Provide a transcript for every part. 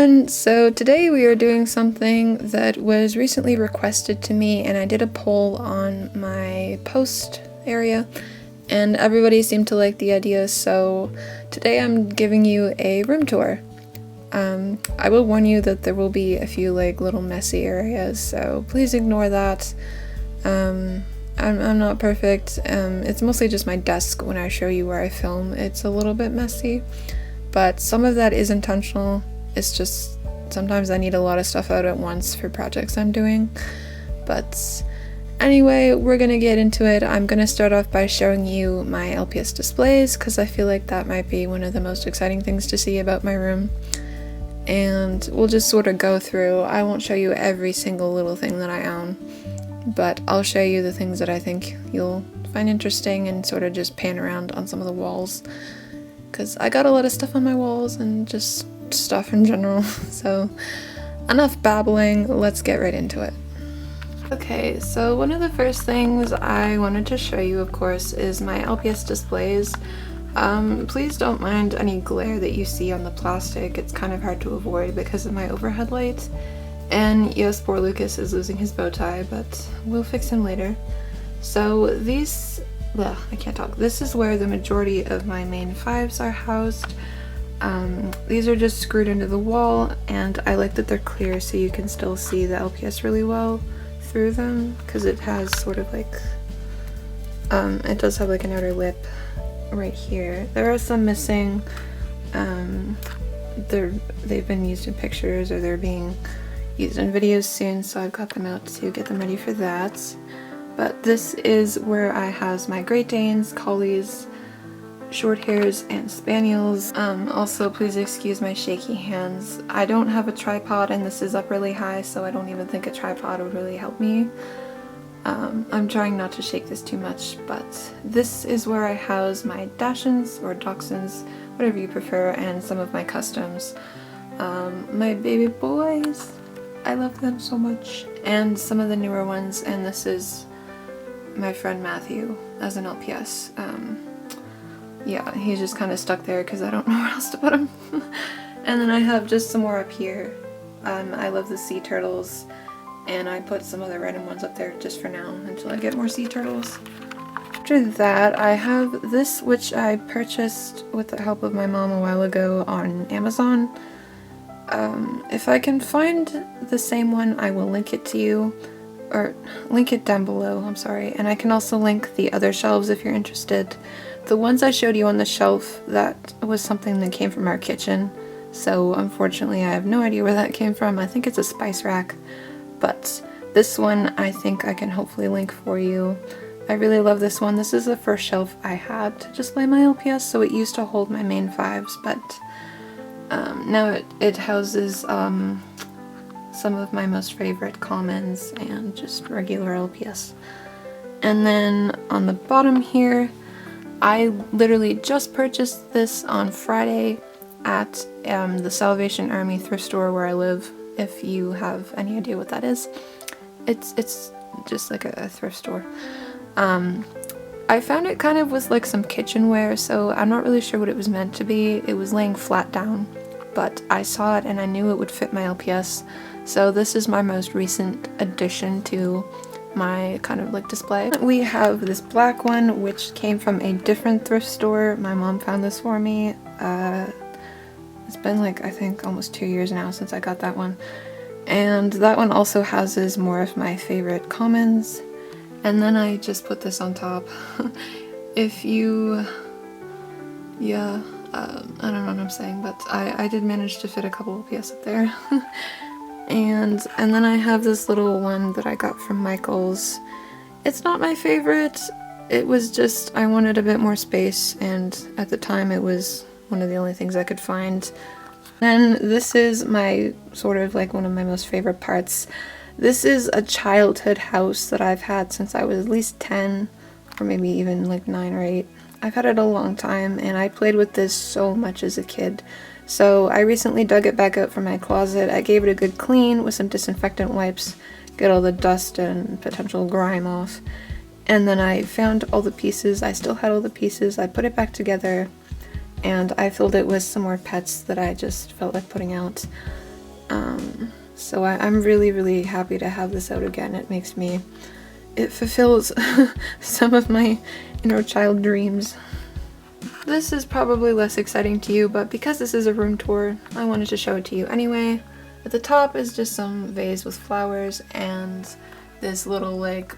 everyone! So today we are doing something that was recently requested to me, and I did a poll on my post area and everybody seemed to like the idea, so today I'm giving you a room tour. I will warn you that there will be a few little messy areas, so please ignore that. I'm not perfect. It's mostly just my desk when I show you where I film. It's a little bit messy, but some of that is intentional. It's just sometimes I need a lot of stuff out at once for projects I'm doing. But anyway, we're gonna get into it. I'm gonna start off by showing you my LPS displays because I feel like that might be one of the most exciting things to see about my room. And we'll just sort of go through. I won't show you every single little thing that I own, but I'll show you the things that I think you'll find interesting and sort of just pan around on some of the walls, because I got a lot of stuff on my walls and just stuff in general. So enough babbling, let's get right into it. Okay, so one of the first things I wanted to show you, of course, is my LPS displays. Please don't mind any glare that you see on the plastic. It's kind of hard to avoid because of my overhead light. And yes, poor Lucas is losing his bow tie, but we'll fix him later. So these, I can't talk. This is where the majority of my main fives are housed. These are just screwed into the wall, and I like that they're clear so you can still see the LPS really well through them, because it has sort of it does have an outer lip right here. There are some missing. They've been used in pictures, or they're being used in videos soon, so I've got them out to get them ready for that. But this is where I house my Great Danes, Collies, short hairs, and Spaniels. Also, please excuse my shaky hands. I don't have a tripod and this is up really high, so I don't even think a tripod would really help me. I'm trying not to shake this too much, but this is where I house my Dachshunds or Dachshunds, whatever you prefer, and some of my customs. My baby boys, I love them so much, and some of the newer ones, and this is my friend Matthew as an LPS. Yeah, he's just kind of stuck there because I don't know where else to put him. And then I have just some more up here. I love the sea turtles, and I put some other random ones up there just for now until I get more sea turtles. After that, I have this, which I purchased with the help of my mom a while ago on Amazon. If I can find the same one, I will link it to you, or link it down below, I'm sorry. And I can also link the other shelves if you're interested. The ones I showed you on the shelf, that was something that came from our kitchen, so unfortunately I have no idea where that came from. I think it's a spice rack, but this one I think I can hopefully link for you. I really love this one. This is the first shelf I had to display my LPS, so it used to hold my main fives, but now it houses some of my most favorite commons and just regular LPS. And then on the bottom here, I literally just purchased this on Friday at the Salvation Army thrift store where I live, if you have any idea what that is. It's just like a thrift store. I found it kind of with some kitchenware, so I'm not really sure what it was meant to be. It was laying flat down, but I saw it and I knew it would fit my LPS. So this is my most recent addition to my kind of display. We have this black one, which came from a different thrift store. My mom found this for me. It's been I think almost 2 years now since I got that one. And that one also houses more of my favorite commons. And then I just put this on top. If you, yeah, I don't know what I'm saying, but I did manage to fit a couple of PS up there. And then I have this little one that I got from Michael's. It's not my favorite. It was just, I wanted a bit more space, and at the time it was one of the only things I could find. Then this is my sort of one of my most favorite parts. This is a childhood house that I've had since I was at least 10, or maybe even 9 or 8. I've had it a long time, and I played with this so much as a kid. So I recently dug it back out from my closet. I gave it a good clean with some disinfectant wipes, get all the dust and potential grime off. And then I found all the pieces. I still had all the pieces. I put it back together, and I filled it with some more pets that I just felt like putting out. So I'm really happy to have this out again. It fulfills some of my inner child dreams. This is probably less exciting to you, but because this is a room tour, I wanted to show it to you anyway. At the top is just some vase with flowers and this little like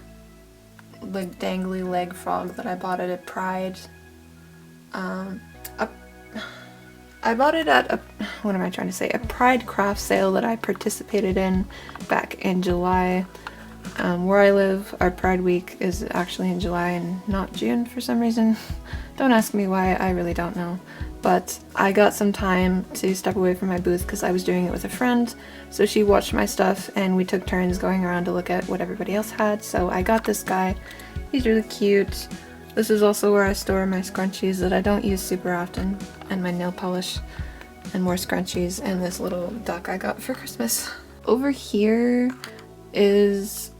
dangly leg frog that I bought at a Pride. I bought it at a Pride craft sale that I participated in back in July. Where I live, our Pride week is actually in July and not June for some reason. Don't ask me why, I really don't know. But I got some time to step away from my booth because I was doing it with a friend. So she watched my stuff and we took turns going around to look at what everybody else had. So I got this guy. He's really cute. This is also where I store my scrunchies that I don't use super often, and my nail polish, and more scrunchies, and this little duck I got for Christmas. Over here is,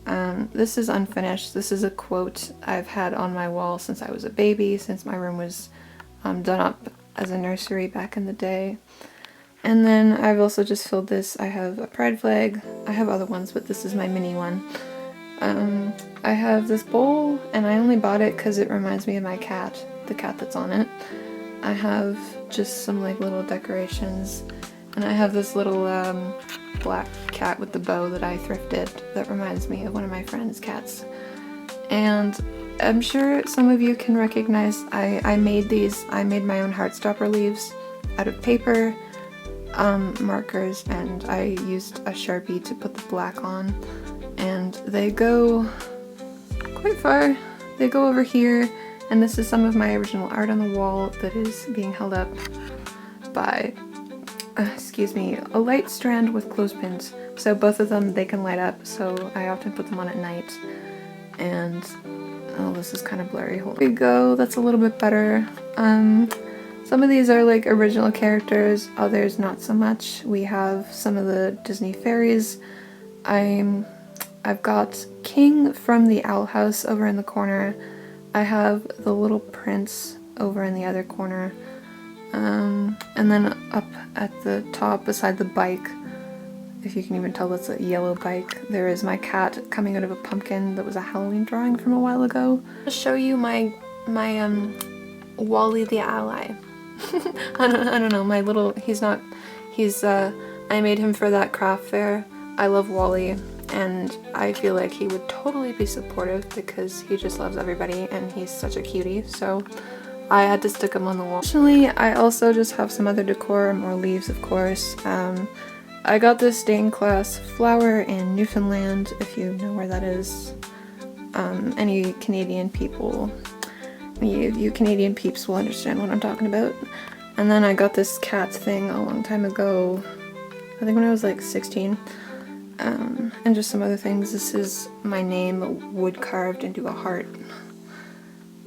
this is unfinished. This is a quote I've had on my wall since I was a baby, since my room was done up as a nursery back in the day. And then I've also just filled this. I have a pride flag. I have other ones, but this is my mini one. I have this bowl, and I only bought it because it reminds me of my cat, the cat that's on it. I have just some like little decorations, and I have this little black cat with the bow that I thrifted that reminds me of one of my friend's cats. And I'm sure some of you can recognize I made these. I made my own Heartstopper leaves out of paper, markers, and I used a Sharpie to put the black on. And they go quite far. They go over here, and this is some of my original art on the wall that is being held up by, a light strand with clothespins. So both of them, they can light up, so I often put them on at night. And, oh, this is kind of blurry. Hold on. There we go, that's a little bit better. Some of these are like original characters, others not so much. We have some of the Disney fairies. I've got King from the Owl House over in the corner. I have the Little Prince over in the other corner. And then up at the top beside the bike, if you can even tell that's a yellow bike, there is my cat coming out of a pumpkin that was a Halloween drawing from a while ago. I'll show you my Wally the Ally. I don't know, my little, I made him for that craft fair. I love Wally. And I feel like he would totally be supportive because he just loves everybody and he's such a cutie, so I had to stick him on the wall. Additionally, I also just have some other decor, more leaves of course. I got this stained glass flower in Newfoundland, if you know where that is. Any Canadian people, you Canadian peeps will understand what I'm talking about. And then I got this cat thing a long time ago, I think when I was like 16. And just some other things. This is my name wood carved into a heart.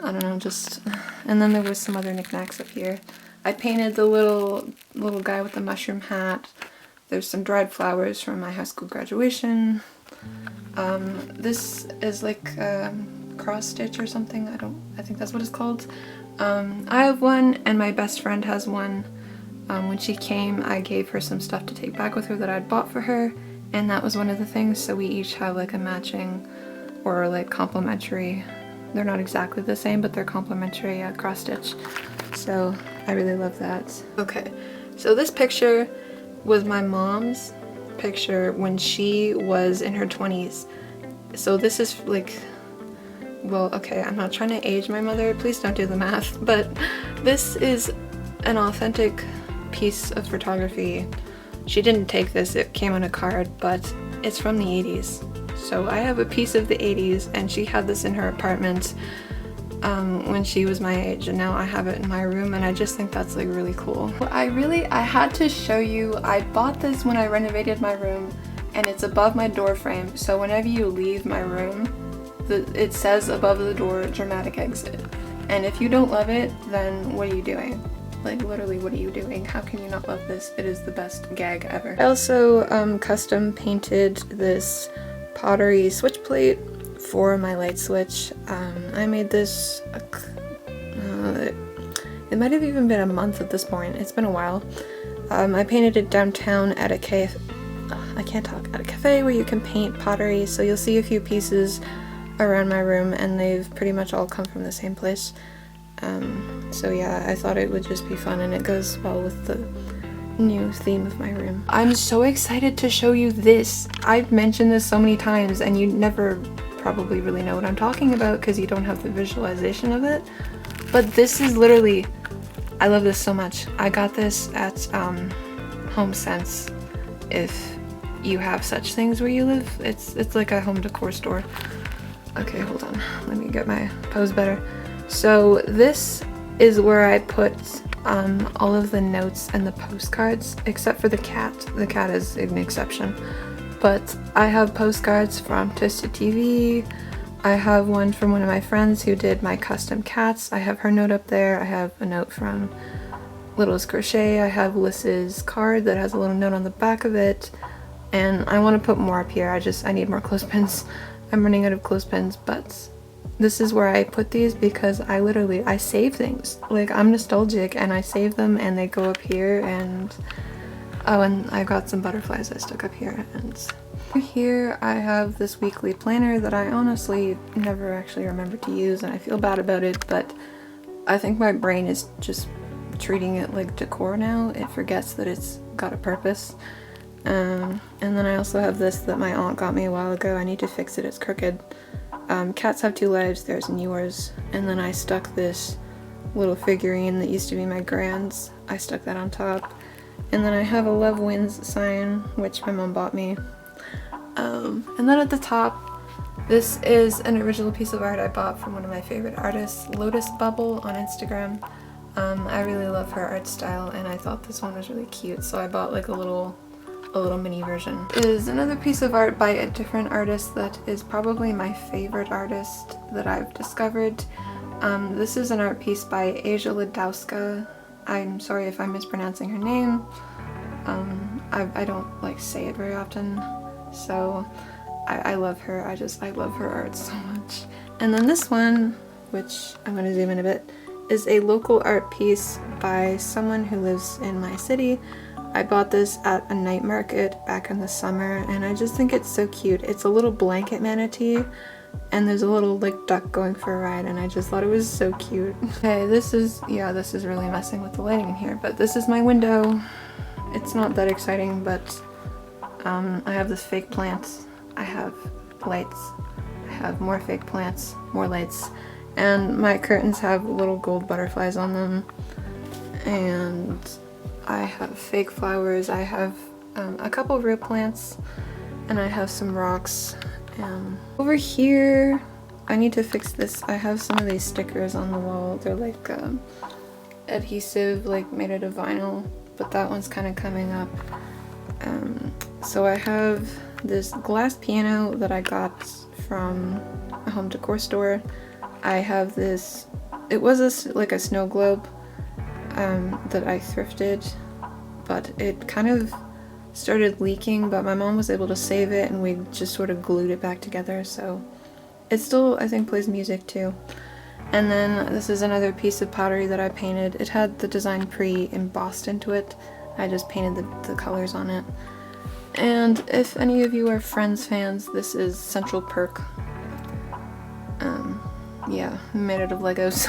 I don't know, just... And then there was some other knickknacks up here. I painted the little guy with the mushroom hat. There's some dried flowers from my high school graduation. This is like cross stitch or something. I think that's what it's called. I have one and my best friend has one. When she came, I gave her some stuff to take back with her that I'd bought for her. And that was one of the things, so we each have like a matching or like complementary, they're not exactly the same, but they're complementary cross stitch. So I really love that. Okay, so this picture was my mom's picture when she was in her 20s. So this is like, well, okay, I'm not trying to age my mother, please don't do the math, but this is an authentic piece of photography. She didn't take this, it came on a card, but it's from the 80s. So I have a piece of the 80s, and she had this in her apartment when she was my age, and now I have it in my room, and I just think that's like really cool. I had to show you, I bought this when I renovated my room, and it's above my door frame, so whenever you leave my room, it says above the door, dramatic exit. And if you don't love it, then what are you doing? Like, literally, what are you doing? How can you not love this? It is the best gag ever. I also custom painted this Pottery switch plate for my light switch. I made this, it might have even been a month at this point. It's been a while. I painted it downtown at a I can't talk, at a cafe where you can paint pottery. So you'll see a few pieces around my room and they've pretty much all come from the same place. So yeah, I thought it would just be fun and it goes well with the new theme of my room. I'm so excited to show you this. I've mentioned this so many times and you never probably really know what I'm talking about because you don't have the visualization of it. But this is literally, I love this so much. I got this at HomeSense. If you have such things where you live, it's like a home decor store. Okay, hold on. Let me get my pose better. So this is where I put all of the notes and the postcards, except for the cat. The cat is an exception. But I have postcards from Twisted TV. I have one from one of my friends who did my custom cats. I have her note up there. I have a note from Littlest Crochet. I have Liss's card that has a little note on the back of it. And I want to put more up here. I need more clothespins. I'm running out of clothespins, but this is where I put these because I save things. Like, I'm nostalgic and I save them and they go up here. And oh, and I got some butterflies I stuck up here. And here I have this weekly planner that I honestly never actually remember to use and I feel bad about it, but I think my brain is just treating it like decor now. It forgets that it's got a purpose. And then I also have this that my aunt got me a while ago. I need to fix it, it's crooked. Cats have two lives, theirs and yours. And then I stuck this little figurine that used to be my grand's. I stuck that on top. And then I have a Love Wins sign, which my mom bought me. And then at the top, this is an original piece of art I bought from one of my favorite artists, Lotus Bubble on Instagram. I really love her art style and I thought this one was really cute, so I bought like a little mini version. Is another piece of art by a different artist that is probably my favorite artist that I've discovered. This is an art piece by Asia Ladowska. I'm sorry if I'm mispronouncing her name. I don't like say it very often, so I love her. I love her art so much. And then this one, which I'm going to zoom in a bit, is a local art piece by someone who lives in my city. I bought this at a night market back in the summer and I just think it's so cute. It's a little blanket manatee and there's a little like duck going for a ride and I just thought it was so cute. Okay, this is really messing with the lighting in here, but this is my window. It's not that exciting, but I have this fake plant. I have lights. I have more fake plants, more lights, and my curtains have little gold butterflies on them. And I have fake flowers. I have a couple of real plants, and I have some rocks. Over here, I need to fix this. I have some of these stickers on the wall. They're like adhesive, like made out of vinyl, but that one's kind of coming up. So I have this glass piano that I got from a home decor store. I have this, it was like a snow globe that I thrifted, but it kind of started leaking, but my mom was able to save it and we just sort of glued it back together, so it still, I think, plays music too. And then this is another piece of pottery that I painted. It had the design pre-embossed into it. I just painted the colors on it. And if any of you are Friends fans, this is Central Perk. Yeah, made out of Legos.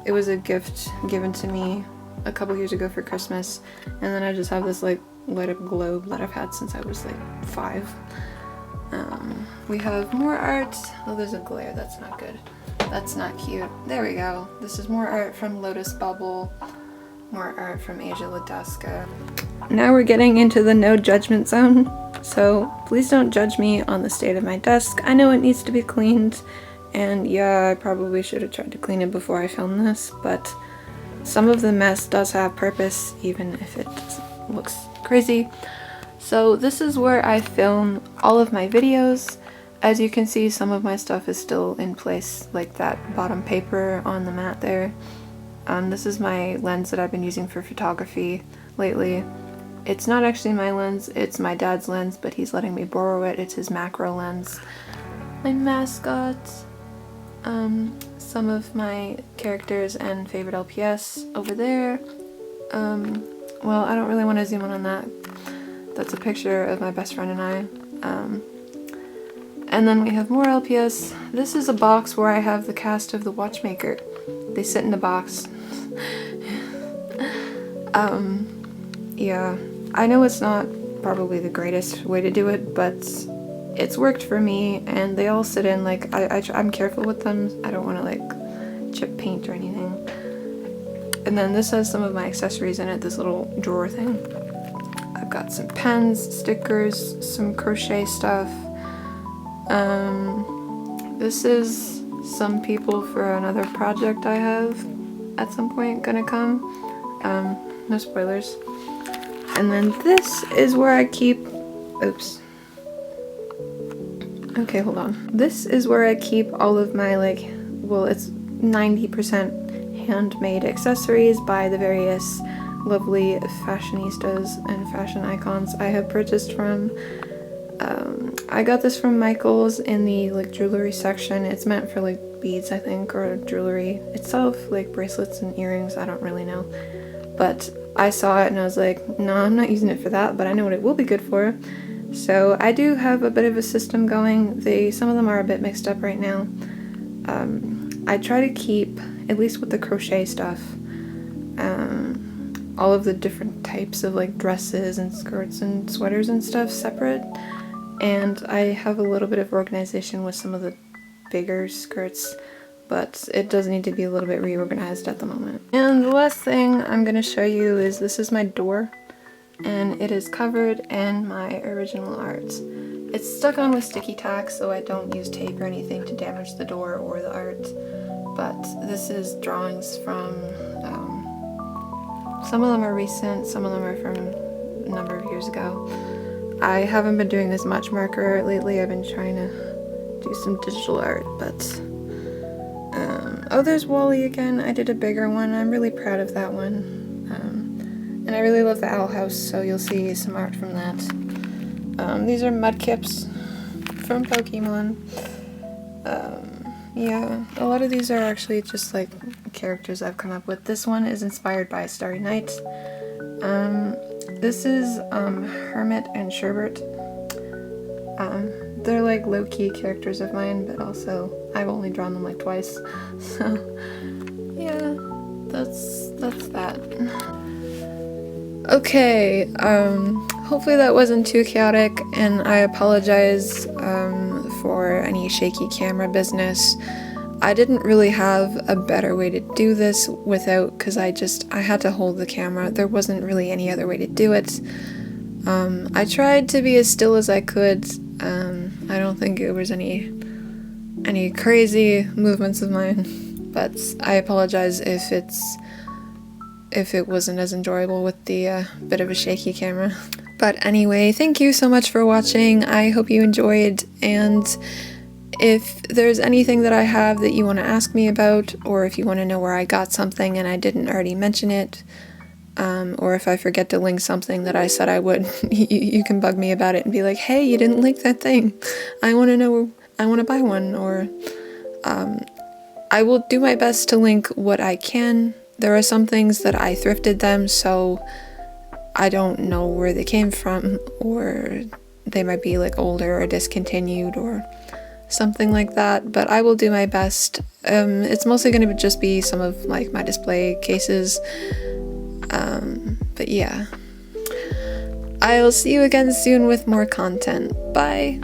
It was a gift given to me a couple years ago for Christmas, and then I just have this like light up globe that I've had since I was like 5. We have more art. Oh, there's a glare, that's not good. That's not cute. There we go. This is more art from Lotus Bubble, more art from Asia Ladowska. Now we're getting into the no judgment zone, so please don't judge me on the state of my desk. I know it needs to be cleaned, and yeah, I probably should have tried to clean it before I filmed this, but some of the mess does have purpose, even if it looks crazy. So this is where I film all of my videos. As you can see, some of my stuff is still in place, like that bottom paper on the mat there. This is my lens that I've been using for photography lately. It's not actually my lens, it's my dad's lens, but he's letting me borrow it. It's his macro lens. My mascot, some of my characters and favorite LPS over there. Well, I don't really want to zoom in on that. That's a picture of my best friend and I. And then we have more LPS. This is a box where I have the cast of The Watchmaker. They sit in a box. Yeah, I know it's not probably the greatest way to do it, but it's worked for me, and they all sit in, like, I'm careful with them. I don't want to, like, chip paint or anything. And then this has some of my accessories in it, this little drawer thing. I've got some pens, stickers, some crochet stuff. This is some people for another project I have at some point gonna come. No spoilers. And then this is where I keep, oops. Okay, hold on. This is where I keep all of my, like, well, it's 90% handmade accessories by the various lovely fashionistas and fashion icons I have purchased from. I got this from Michael's in the, like, jewelry section. It's meant for, like, beads, I think, or jewelry itself, like bracelets and earrings, I don't really know. But I saw it and I was like, no, I'm not using it for that, but I know what it will be good for. So I do have a bit of a system going. Some of them are a bit mixed up right now. I try to keep, at least with the crochet stuff, all of the different types of, like, dresses and skirts and sweaters and stuff separate. And I have a little bit of organization with some of the bigger skirts, but it does need to be a little bit reorganized at the moment. And the last thing I'm going to show you is this is my door, and it is covered in my original art. It's stuck on with sticky tack, so I don't use tape or anything to damage the door or the art, but this is drawings from, some of them are recent, some of them are from a number of years ago. I haven't been doing as much marker lately. I've been trying to do some digital art, but oh, there's Wally again. I did a bigger one. I'm really proud of that one. And I really love the owl house, so you'll see some art from that. These are mudkips from Pokemon. Yeah, a lot of these are actually just, like, characters I've come up with. This one is inspired by Starry Night. This is Hermit and Sherbert. They're, like, low-key characters of mine, but also I've only drawn them, like, twice. So yeah, that's that. Okay, hopefully that wasn't too chaotic, and I apologize for any shaky camera business. I didn't really have a better way to do this without, because I had to hold the camera. There wasn't really any other way to do it. I tried to be as still as I could. I don't think it was any crazy movements of mine, but I apologize if it wasn't as enjoyable with the bit of a shaky camera. But anyway, thank you so much for watching. I hope you enjoyed, and if there's anything that I have that you want to ask me about, or if you want to know where I got something and I didn't already mention it, or if I forget to link something that I said I would, you can bug me about it and be like, hey, you didn't link that thing. I want to know, I want to buy one, or I will do my best to link what I can. There are some things that I thrifted them, so I don't know where they came from, or they might be, like, older or discontinued or something like that, but I will do my best. It's mostly going to just be some of, like, my display cases, but yeah. I'll see you again soon with more content. Bye!